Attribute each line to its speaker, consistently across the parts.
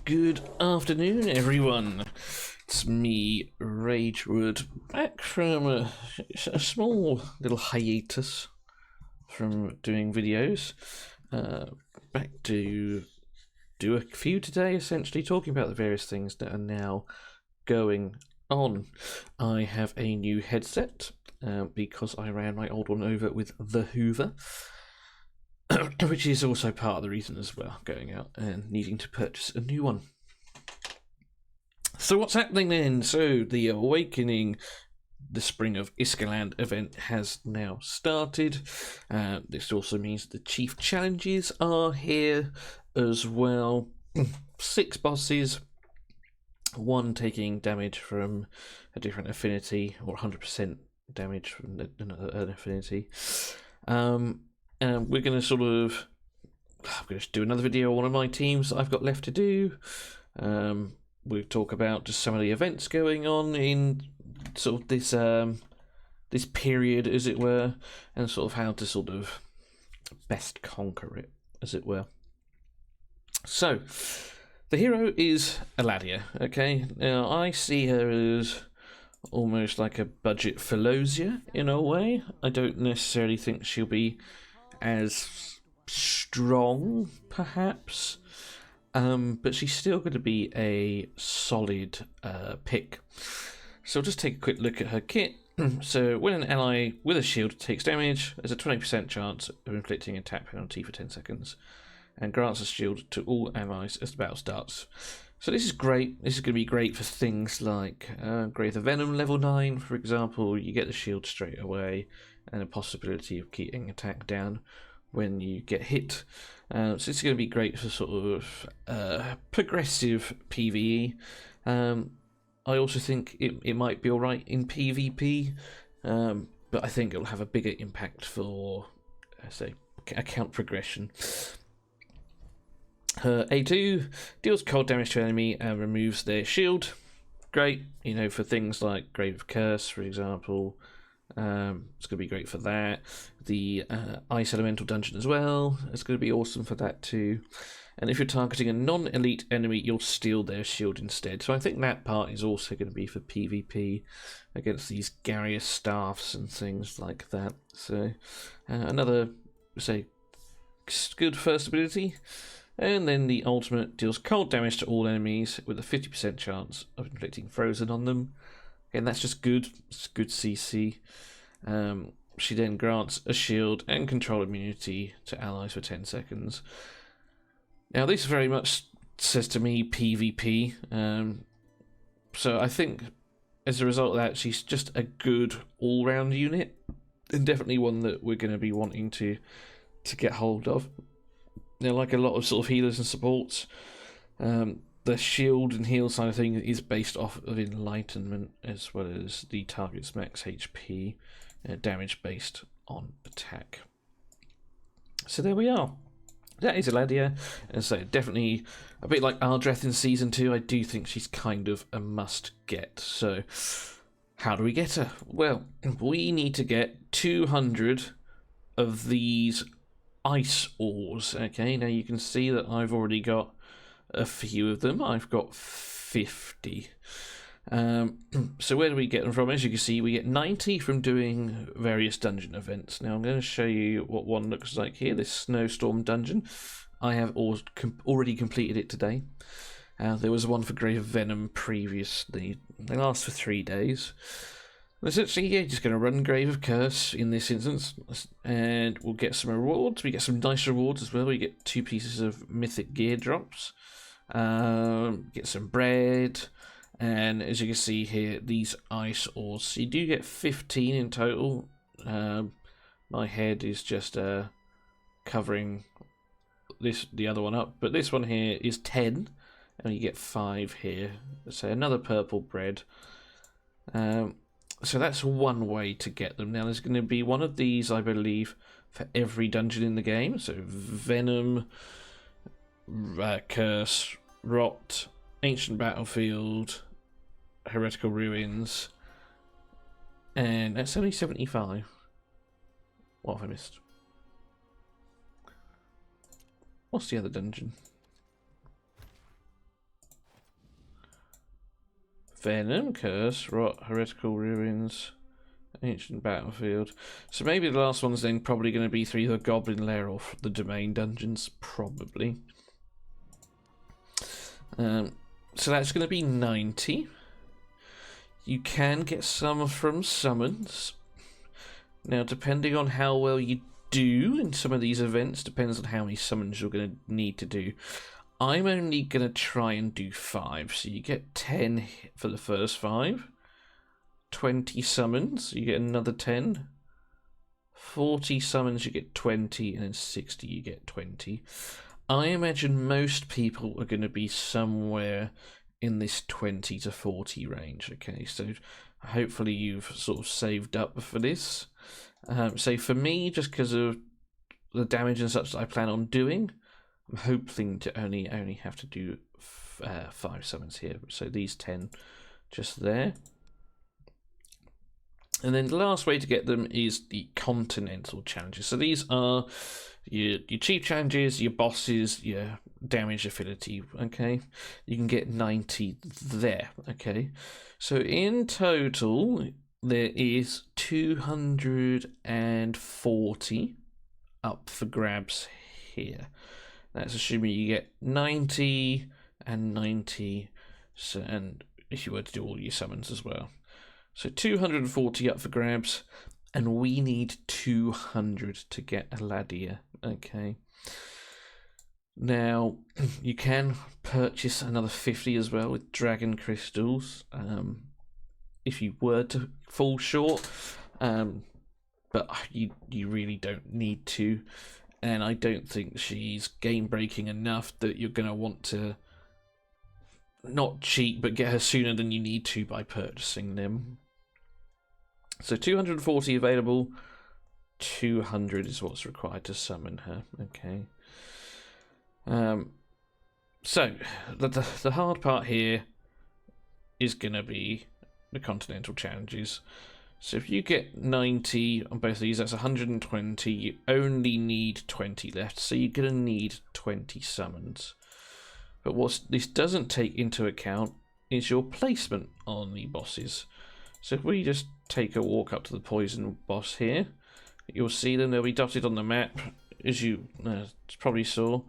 Speaker 1: Good afternoon, everyone. It's me, Ragewood, back from a small little hiatus from doing videos. Back to do a few today, essentially talking about the various things that are now going on. I have a new headset because I ran my old one over with the Hoover. Which is also part of the reason as well, going out and needing to purchase a new one. So what's happening then? So the Awakening the Spring of Iskaland event has now started. This also means the Chief Challenges are here as well. 6 bosses, 1 taking damage from a different affinity, or 100% damage from an affinity. And we're going to I'm going to do another video on one of my teams that I've got left to do. We'll talk about just some of the events going on in sort of this period, as it were, and sort of how to sort of best conquer it, as it were. So, the hero is Aladiah, okay? Now, I see her as almost like a budget Philosia, in a way. I don't necessarily think she'll be as strong, perhaps, but she's still going to be a solid pick. So I'll just take a quick look at her kit. So when an ally with a shield takes damage, there's a 20% chance of inflicting a attack penalty for 10 seconds, and grants a shield to all allies as the battle starts. So this is great. This is going to be great for things like Greater Venom level 9, for example. You get the shield straight away, and a possibility of keeping attack down when you get hit. So it's going to be great for sort of progressive PvE. I also think it might be alright in PvP, but I think it'll have a bigger impact for, say, account progression. Her A2 deals cold damage to enemy and removes their shield. Great, for things like Grave of Curse, for example. It's going to be great for that. The Ice Elemental Dungeon as well. It's going to be awesome for that too. And if you're targeting a non-elite enemy, you'll steal their shield instead. So I think that part is also going to be for PvP against these Garrius staffs and things like that. So another, say, good first ability. And then the ultimate deals cold damage to all enemies with a 50% chance of inflicting frozen on them. And that's just good. It's good CC. She then grants a shield and control immunity to allies for 10 seconds. Now, this very much says to me PvP. So I think as a result of that, she's just a good all-round unit, and definitely one that we're going to be wanting to get hold of. Now, like a lot of sort of healers and supports, the shield and heal side of things is based off of enlightenment, as well as the target's max HP, damage based on attack. So there we are. That is Aladiah, and so definitely a bit like Ardreth in Season 2, I do think she's kind of a must-get. So, how do we get her? Well, we need to get 200 of these ice ores, okay? Now you can see that I've already got a few of them. I've got 50. So where do we get them from? As you can see, we get 90 from doing various dungeon events. Now I'm going to show you what one looks like here, this Snowstorm dungeon. I have already completed it today. There was one for Grave of Venom previously. They last for 3 days. Essentially, yeah, just going to run Grave of Curse in this instance, and we'll get some rewards. We get some nice rewards as well. We get 2 pieces of mythic gear drops, get some bread, and as you can see here, these ice ores. So you do get 15 in total. My head is just covering the other one up, but this one here is 10, and you get 5 here. So another purple bread. So that's one way to get them. Now there's going to be one of these, I believe, for every dungeon in the game. So Venom, Curse, Rot, Ancient Battlefield, Heretical Ruins, and that's only 75. What have I missed? What's the other dungeon? Venom, Curse, Rot, Heretical Ruins, Ancient Battlefield. So maybe the last one's then probably going to be through the Goblin Lair or the Domain Dungeons, probably. So that's going to be 90. You can get some from summons. Now, depending on how well you do in some of these events, depends on how many summons you're going to need to do. I'm only going to try and do 5. So you get 10 for the first 5. 20 summons, you get another 10. 40 summons, you get 20. And then 60, you get 20. I imagine most people are going to be somewhere in this 20 to 40 range. Okay, so hopefully you've sort of saved up for this. So for me, just because of the damage and such that I plan on doing, I'm hoping to only have to do 5 summons here. So these 10 just there. And then the last way to get them is the continental challenges. So these are your chief challenges, your bosses, your damage affinity, okay? You can get 90 there, okay? So in total, there is 240 up for grabs here. That's assuming you get 90 and 90, so, and if you were to do all your summons as well. So 240 up for grabs, and we need 200 to get Aladiah, okay? Now, you can purchase another 50 as well with Dragon Crystals, if you were to fall short, but you really don't need to, and I don't think she's game-breaking enough that you're going to want to not cheat, but get her sooner than you need to by purchasing them. So 240 available, 200 is what's required to summon her, okay? So, the hard part here is going to be the continental challenges. So if you get 90 on both of these, that's 120. You only need 20 left, so you're going to need 20 summons. But what this doesn't take into account is your placement on the bosses. So if we just take a walk up to the poison boss here, you'll see them. They'll be dotted on the map. As you probably saw,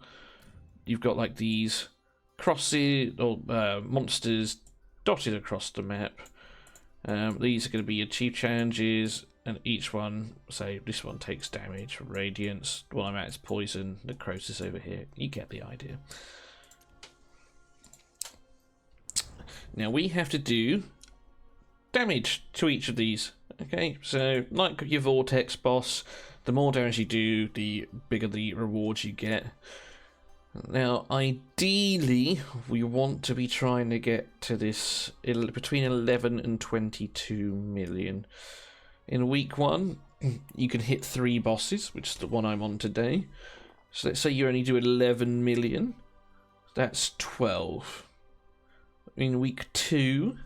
Speaker 1: you've got like these crosses or monsters dotted across the map. These are going to be your chief challenges, and each one, say this one takes damage from Radiance, one I'm at is poison, the Crotus over here. You get the idea. Now we have to do damage to each of these. Okay, so like your Vortex boss, the more damage you do, the bigger the rewards you get. Now, ideally, we want to be trying to get to this between 11 and 22 million. In week 1, you can hit 3 bosses, which is the one I'm on today. So let's say you only do 11 million. That's 12. In week 2,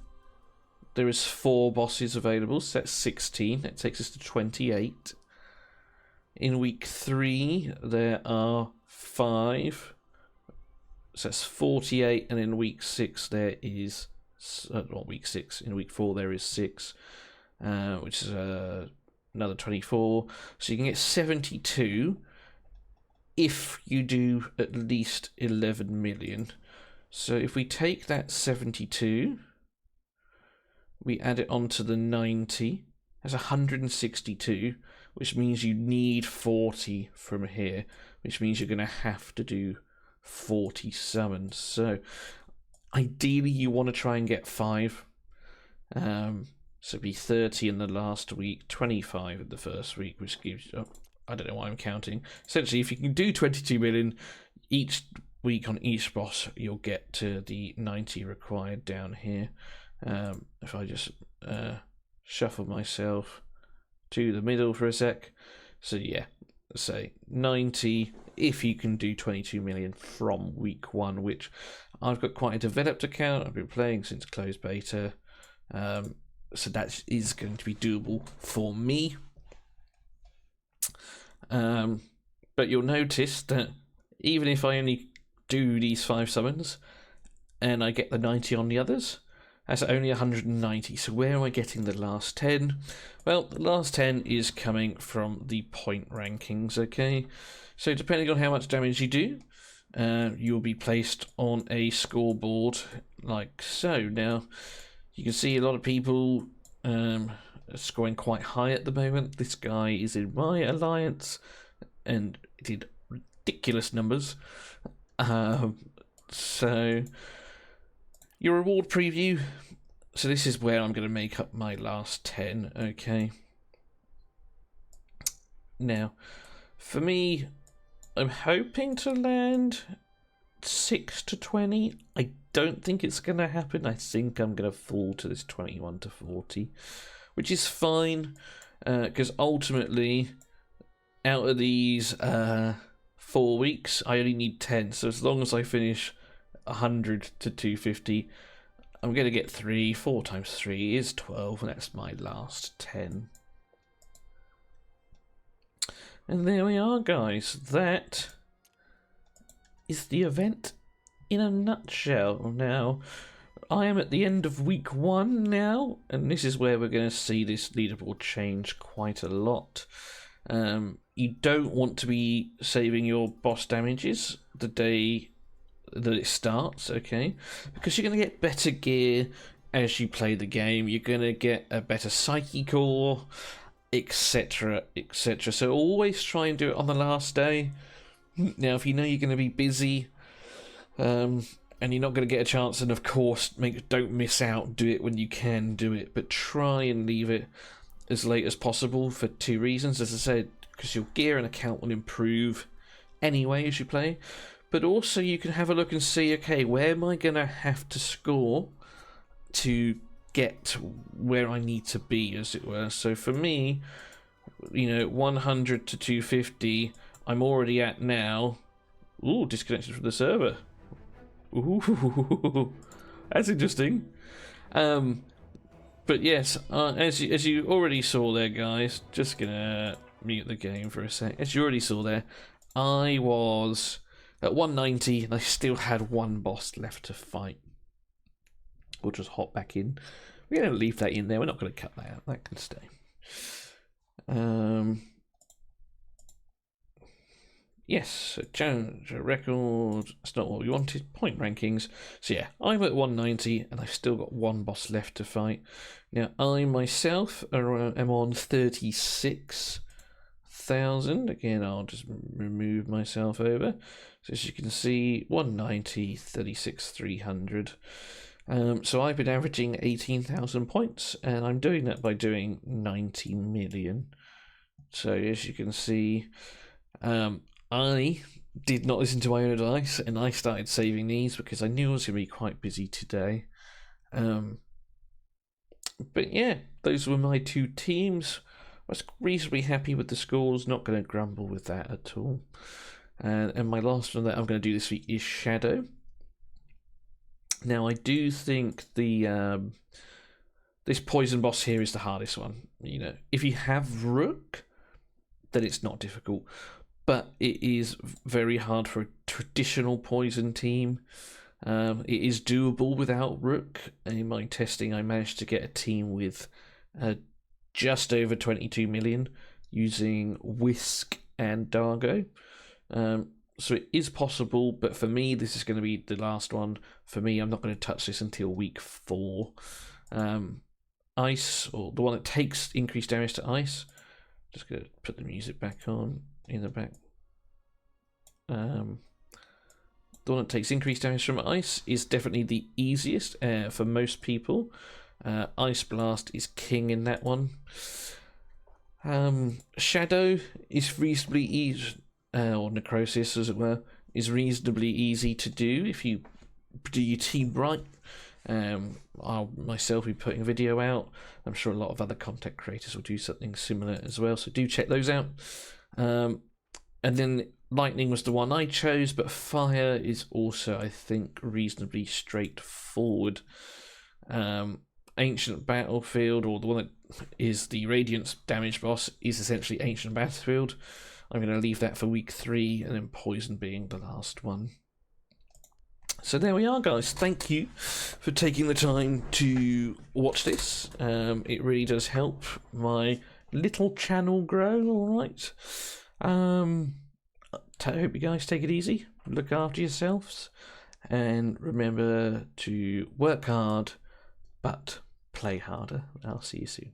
Speaker 1: there is 4 bosses available, so that's 16. That takes us to 28. In week 3, there are 5. So that's 48, and in week 6 there is not week 6. In week 4 there is 6, which is another 24. So you can get 72 if you do at least 11 million. So if we take that 72, we add it onto the 90. That's 162, which means you need 40 from here, which means you're going to have to do 40 summons. So ideally you want to try and get 5. So it'd be 30 in the last week, 25 in the first week, which gives you, I don't know why I'm counting. Essentially, if you can do 22 million each week on each boss, you'll get to the 90 required down here. If I just shuffle myself to the middle for a sec. So yeah, say 90 if you can do 22 million from week 1, which I've got quite a developed account. I've been playing since closed beta, so that is going to be doable for me. But you'll notice that even if I only do these 5 summons and I get the 90 on the others, That's only 190. So where am I getting the last 10? Well, the last 10 is coming from the point rankings, okay? So depending on how much damage you do, you'll be placed on a scoreboard like so. Now, you can see a lot of people scoring quite high at the moment. This guy is in my alliance and did ridiculous numbers. So your reward preview. So this is where I'm going to make up my last 10, okay? Now, for me, I'm hoping to land 6 to 20. I don't think it's going to happen. I think I'm going to fall to this 21 to 40, which is fine, because ultimately, out of these 4 weeks, I only need 10. So as long as I finish 100 to 250, I'm going to get 3. 4 times 3 is 12, and that's my last 10. And there we are, guys. That is the event in a nutshell. Now, I am at the end of week 1 now, and this is where we're going to see this leaderboard change quite a lot. You don't want to be saving your boss damages the day that it starts, okay? Because you're going to get better gear as you play the game. You're going to get a better psyche core, etc, etc. So always try and do it on the last day. Now, if you know you're going to be busy, and you're not going to get a chance, and of course, don't miss out. Do it when you can do it, but try and leave it as late as possible for 2 reasons. As I said, because your gear and account will improve anyway as you play, but also you can have a look and see, okay, where am I going to have to score to get where I need to be, as it were. So for me, 100 to 250, I'm already at now. Ooh, disconnected from the server. Ooh, that's interesting. But yes, as you already saw there, guys, just gonna mute the game for a sec. As you already saw there, I was at 190 and I still had 1 boss left to fight. We'll just hop back in. We're going to leave that in there. We're not going to cut that out. That can stay. Yes, challenge record. That's not what we wanted. Point rankings. So yeah, I'm at 190 and I've still got 1 boss left to fight. Now, I myself am on 36,000. Again, I'll just remove myself over. So as you can see, 190, 36,300. So I've been averaging 18,000 points, and I'm doing that by doing 90 million. So as you can see, I did not listen to my own advice, and I started saving these because I knew I was going to be quite busy today. But yeah, those were my 2 teams. I was reasonably happy with the scores, not going to grumble with that at all. And my last one that I'm going to do this week is Shadow. Now, I do think the this poison boss here is the hardest one. If you have Rook, then it's not difficult, but it is very hard for a traditional poison team. It is doable without Rook. And in my testing, I managed to get a team with just over 22 million using Whisk and Dargo. So it is possible, but for me, this is going to be the last one. For me, I'm not going to touch this until week 4. Ice, or the one that takes increased damage to ice. Just going to put the music back on in the back. The one that takes increased damage from ice is definitely the easiest for most people. Ice Blast is king in that one. Shadow is reasonably easy. Or Necrosis, as it were, is reasonably easy to do if you do your team right. I'll myself be putting a video out. I'm sure a lot of other content creators will do something similar as well, so do check those out. And then Lightning was the one I chose, but Fire is also, I think, reasonably straightforward. Ancient Battlefield, or the one that is the Radiance damage boss, is essentially Ancient Battlefield. I'm going to leave that for week 3, and then Poison being the last one. So there we are, guys. Thank you for taking the time to watch this. It really does help my little channel grow, alright? I hope you guys take it easy, look after yourselves, and remember to work hard, but play harder. I'll see you soon.